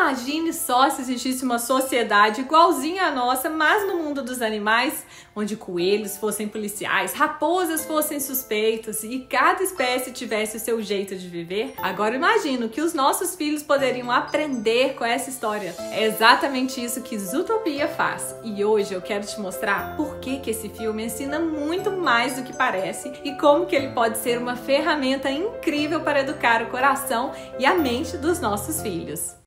Imagine só se existisse uma sociedade igualzinha à nossa, mas no mundo dos animais, onde coelhos fossem policiais, raposas fossem suspeitas e cada espécie tivesse o seu jeito de viver. Agora imagino que os nossos filhos poderiam aprender com essa história. É exatamente isso que Zootopia faz. E hoje eu quero te mostrar por que esse filme ensina muito mais do que parece e como que ele pode ser uma ferramenta incrível para educar o coração e a mente dos nossos filhos.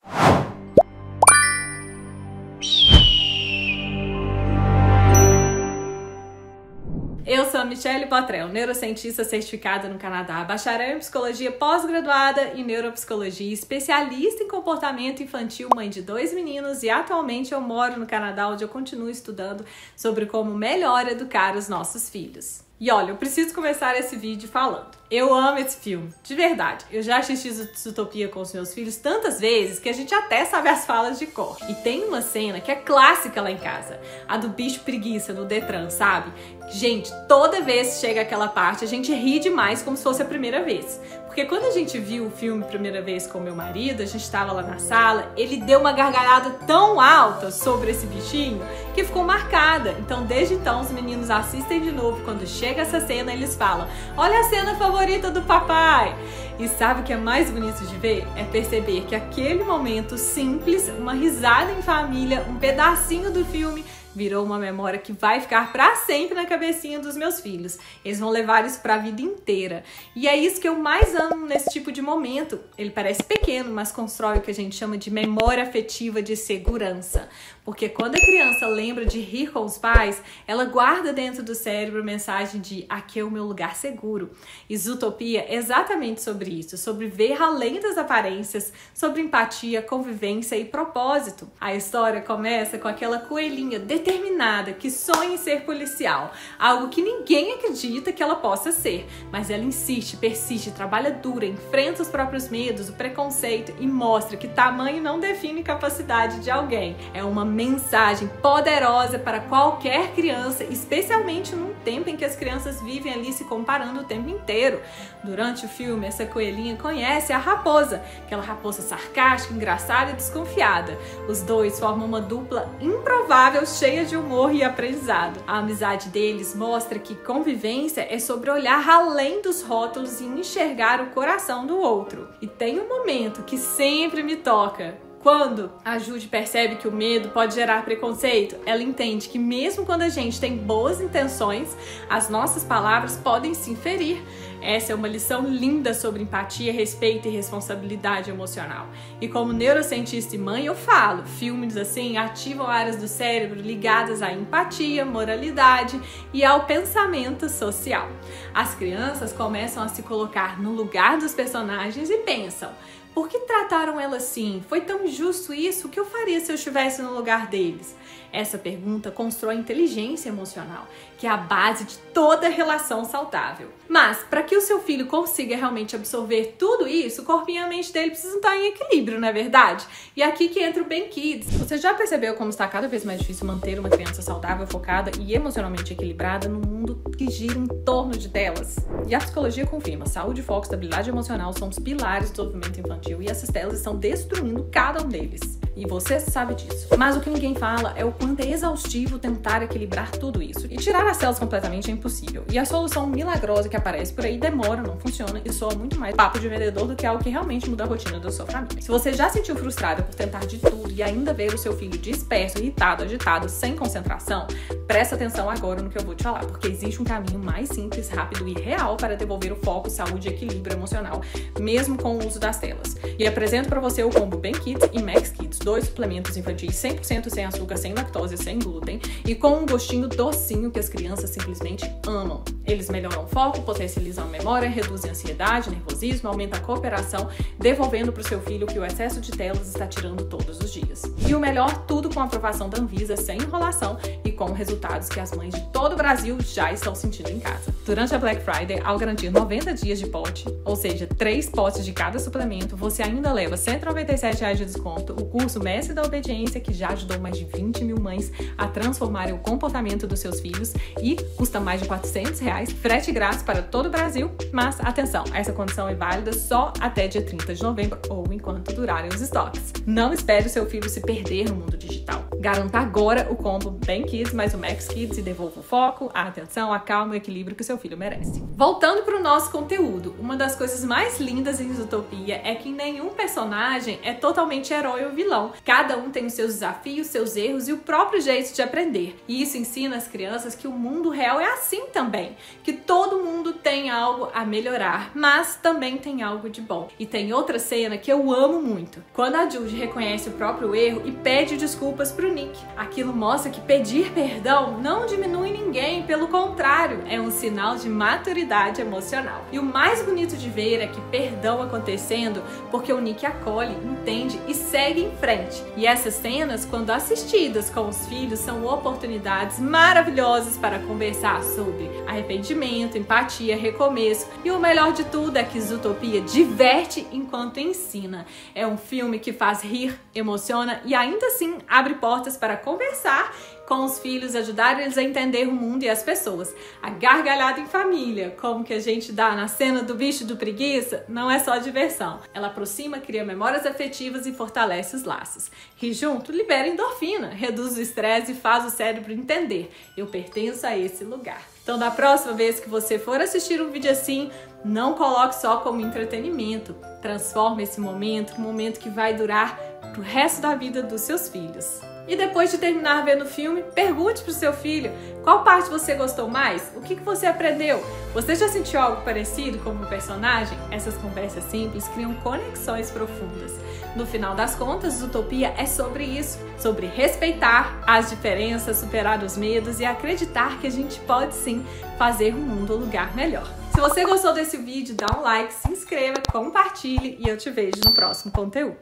Eu sou a Michelle Potrel, neurocientista certificada no Canadá, bacharel em psicologia pós-graduada em neuropsicologia, especialista em comportamento infantil, mãe de 2 meninos e atualmente eu moro no Canadá, onde eu continuo estudando sobre como melhor educar os nossos filhos. E olha, eu preciso começar esse vídeo falando. Eu amo esse filme, de verdade. Eu já assisti Zootopia com os meus filhos tantas vezes que a gente até sabe as falas de cor. E tem uma cena que é clássica lá em casa, a do bicho preguiça no Detran, sabe? Gente, toda vez que chega aquela parte, a gente ri demais como se fosse a primeira vez. Porque quando a gente viu o filme a primeira vez com meu marido, a gente estava lá na sala, ele deu uma gargalhada tão alta sobre esse bichinho que ficou marcada. Então, desde então, os meninos assistem de novo. Quando chega essa cena, eles falam: olha a cena favorita do papai! E sabe o que é mais bonito de ver? É perceber que aquele momento simples, uma risada em família, um pedacinho do filme, virou uma memória que vai ficar pra sempre na cabecinha dos meus filhos. Eles vão levar isso pra vida inteira. E é isso que eu mais amo nesse tipo de momento. Ele parece pequeno, mas constrói o que a gente chama de memória afetiva de segurança. Porque quando a criança lembra de rir com os pais, ela guarda dentro do cérebro a mensagem de aqui é o meu lugar seguro. E Zootopia é exatamente sobre isso, sobre ver além das aparências, sobre empatia, convivência e propósito. A história começa com aquela coelhinha determinada que sonha em ser policial, algo que ninguém acredita que ela possa ser, mas ela insiste, persiste, trabalha dura, enfrenta os próprios medos, o preconceito e mostra que tamanho não define capacidade de alguém. É uma mensagem poderosa para qualquer criança, especialmente num tempo em que as crianças vivem ali se comparando o tempo inteiro. Durante o filme, essa coelhinha conhece a raposa, aquela raposa sarcástica, engraçada e desconfiada. Os dois formam uma dupla improvável, cheia de humor e aprendizado. A amizade deles mostra que convivência é sobre olhar além dos rótulos e enxergar o coração do outro. E tem um momento que sempre me toca. Quando a Judy percebe que o medo pode gerar preconceito, ela entende que mesmo quando a gente tem boas intenções, as nossas palavras podem se ferir. Essa é uma lição linda sobre empatia, respeito e responsabilidade emocional. E como neurocientista e mãe, eu falo, filmes assim ativam áreas do cérebro ligadas à empatia, moralidade e ao pensamento social. As crianças começam a se colocar no lugar dos personagens e pensam: por que trataram ela assim? Foi tão injusto isso? O que eu faria se eu estivesse no lugar deles? Essa pergunta constrói inteligência emocional, que é a base de toda relação saudável. Mas, para que o seu filho consiga realmente absorver tudo isso, o corpinho e a mente dele precisam estar em equilíbrio, não é verdade? E aqui que entra o Ben Kids. Você já percebeu como está cada vez mais difícil manter uma criança saudável, focada e emocionalmente equilibrada no mundo que gira em torno de telas? E a psicologia confirma, saúde, foco, estabilidade emocional são os pilares do desenvolvimento infantil e essas telas estão destruindo cada um deles. E você sabe disso. Mas o que ninguém fala é o quanto é exaustivo tentar equilibrar tudo isso. E tirar as telas completamente é impossível. E a solução milagrosa que aparece por aí demora, não funciona e soa muito mais papo de vendedor do que algo que realmente muda a rotina da sua família. Se você já se sentiu frustrada por tentar de tudo e ainda ver o seu filho disperso, irritado, agitado, sem concentração, presta atenção agora no que eu vou te falar, porque existe um caminho mais simples, rápido e real para devolver o foco, saúde e equilíbrio emocional, mesmo com o uso das telas. E apresento para você o combo Ben Kids e Max Kids, 2 suplementos infantis 100% sem açúcar, sem lactose, sem glúten e com um gostinho docinho que as crianças simplesmente amam. Eles melhoram o foco, potencializam a memória, reduzem a ansiedade, nervosismo, aumentam a cooperação, devolvendo para o seu filho que o excesso de telas está tirando todos os dias. E o melhor, tudo com a aprovação da Anvisa, sem enrolação e com resultados que as mães de todo o Brasil já estão sentindo em casa. Durante a Black Friday, ao garantir 90 dias de pote, ou seja, 3 potes de cada suplemento, você ainda leva R$ 197 de desconto, o curso Mestre da Obediência, que já ajudou mais de 20 mil mães a transformarem o comportamento dos seus filhos e custa mais de R$ 400 R$100, frete grátis para todo o Brasil, mas atenção, essa condição é válida só até dia 30 de novembro ou enquanto durarem os estoques. Não espere o seu filho se perder no mundo digital. Garanta agora o combo Bem Kids mais o Max Kids e devolva o foco, a atenção, a calma e o equilíbrio que o seu filho merece. Voltando para o nosso conteúdo, uma das coisas mais lindas em Zootopia é que nenhum personagem é totalmente herói ou vilão. Cada um tem os seus desafios, seus erros e o próprio jeito de aprender. E isso ensina as crianças que o mundo real é assim também, que todo mundo tem algo a melhorar, mas também tem algo de bom. E tem outra cena que eu amo muito, quando a Judy reconhece o próprio erro e pede desculpas pro Nick. Aquilo mostra que pedir perdão não diminui ninguém, pelo contrário, é um sinal de maturidade emocional. E o mais bonito de ver é que perdão acontecendo porque o Nick acolhe, entende e segue em frente. E essas cenas, quando assistidas com os filhos, são oportunidades maravilhosas para conversar sobre arrependimento, empatia, recomeço. E o melhor de tudo é que Zootopia diverte enquanto ensina. É um filme que faz rir, emociona e ainda assim abre portas para conversar com os filhos, ajudar eles a entender o mundo e as pessoas. A gargalhada em família, como que a gente dá na cena do bicho do preguiça, não é só diversão. Ela aproxima, cria memórias afetivas e fortalece os laços. Rir junto libera endorfina, reduz o estresse e faz o cérebro entender: eu pertenço a esse lugar. Então, da próxima vez que você for assistir um vídeo assim, não coloque só como entretenimento. Transforme esse momento, um momento que vai durar pro resto da vida dos seus filhos. E depois de terminar vendo o filme, pergunte pro seu filho qual parte você gostou mais, o que você aprendeu. Você já sentiu algo parecido como um personagem? Essas conversas simples criam conexões profundas. No final das contas, Zootopia é sobre isso, sobre respeitar as diferenças, superar os medos e acreditar que a gente pode sim fazer o mundo um lugar melhor. Se você gostou desse vídeo, dá um like, se inscreva, compartilhe e eu te vejo no próximo conteúdo.